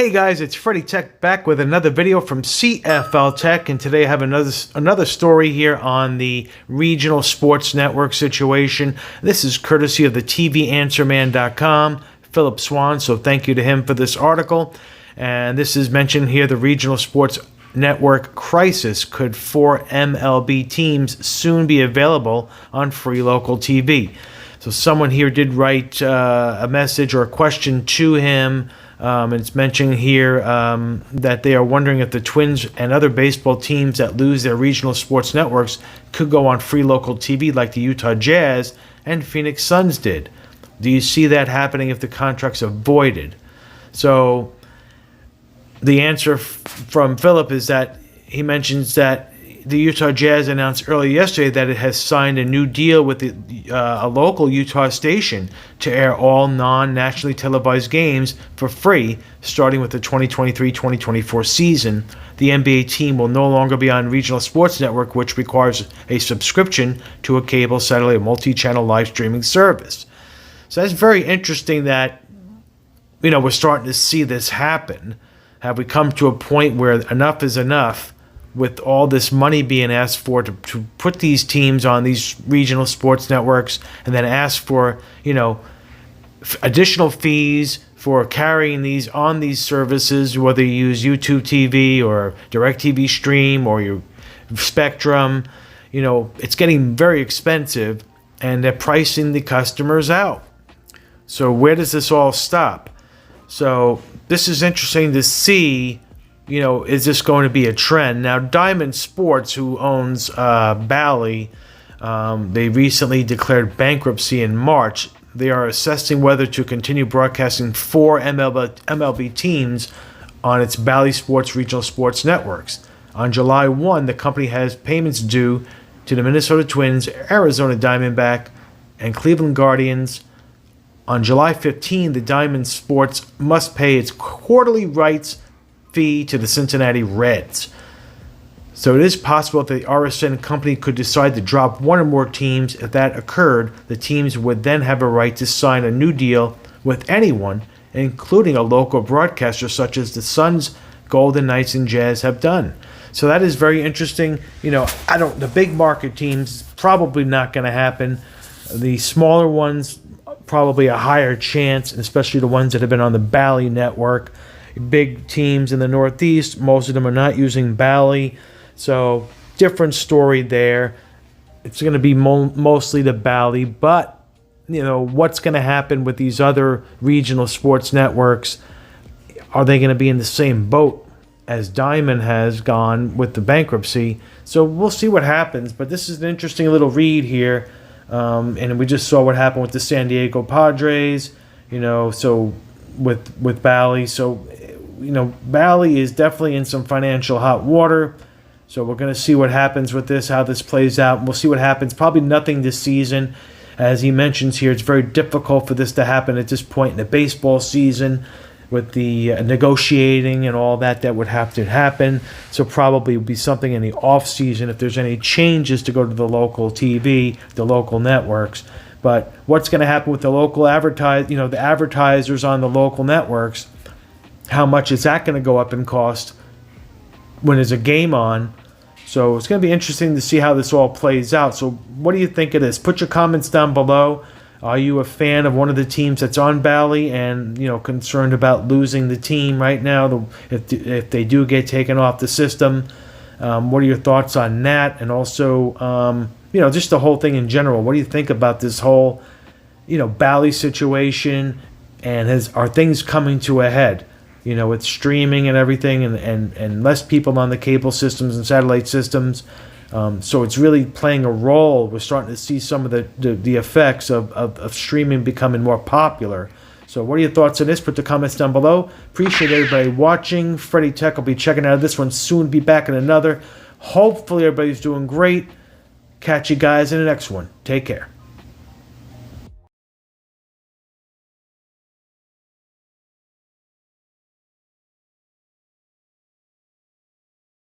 Hey guys, it's CFL-TECH back with another video from CFL-TECH, and today I have another story here on the regional sports network situation. This is courtesy of the TVAnswerman.com, Philip Swan, so thank you to him for this article. And this is mentioned here, the regional sports network crisis. Could 4 MLB teams soon be available on free local TV? So someone here did write a message or a question to him. And it's mentioned here that they are wondering if the Twins and other baseball teams that lose their regional sports networks could go on free local TV like the Utah Jazz and Phoenix Suns did. Do you see that happening if the contracts are voided? So the answer from Philip is that he mentions that the Utah Jazz announced earlier yesterday that it has signed a new deal with a local Utah station to air all non-nationally televised games for free, starting with the 2023-2024 season. The NBA team will no longer be on regional sports network, which requires a subscription to a cable, satellite, or multi-channel live streaming service. So that's very interesting that, we're starting to see this happen. Have we come to a point where enough is enough? With all this money being asked for to put these teams on these regional sports networks, and then ask for, additional fees for carrying these on these services, whether you use YouTube TV or DirecTV Stream or your Spectrum, it's getting very expensive, and they're pricing the customers out. So where does this all stop? So this is interesting to see. Is this going to be a trend? Now, Diamond Sports, who owns Bally, they recently declared bankruptcy in March. They are assessing whether to continue broadcasting 4 MLB teams on its Bally Sports regional sports networks. On July 1, the company has payments due to the Minnesota Twins, Arizona Diamondback, and Cleveland Guardians. On July 15, the Diamond Sports must pay its quarterly rights fee to the Cincinnati Reds. So it is possible that the RSN company could decide to drop one or more teams. If that occurred, the teams would then have a right to sign a new deal with anyone, including a local broadcaster such as the Suns, Golden Knights, and Jazz have done. So that is very interesting. The big market teams, probably not going to happen. The smaller ones, probably a higher chance, especially the ones that have been on the Bally network. Big teams in the Northeast, most of them are not using Bally, so different story there. It's going to be mostly the Bally, but what's going to happen with these other regional sports networks? Are they going to be in the same boat as Diamond has gone with the bankruptcy? So we'll see what happens, but this is an interesting little read here, and we just saw what happened with the San Diego Padres, so with Bally. So Bally is definitely in some financial hot water. So we're going to see what happens with this, how this plays out. And we'll see what happens. Probably nothing this season. As he mentions here, it's very difficult for this to happen at this point in the baseball season with the negotiating and all that would have to happen. So probably would be something in the off season if there's any changes to go to the local TV, the local networks. But what's going to happen with the local the advertisers on the local networks? How much is that going to go up in cost when there's a game on? So it's going to be interesting to see how this all plays out. So what do you think of this? Put your comments down below. Are you a fan of one of the teams that's on Bally and concerned about losing the team right now if they do get taken off the system? What are your thoughts on that? And also, just the whole thing in general. What do you think about this whole, Bally situation? And are things coming to a head? With streaming and everything, and less people on the cable systems and satellite systems. So it's really playing a role. We're starting to see some of the effects of streaming becoming more popular. So what are your thoughts on this? Put the comments down below. Appreciate everybody watching. CFL-TECH will be checking out this one soon. Be back in another. Hopefully everybody's doing great. Catch you guys in the next one. Take care.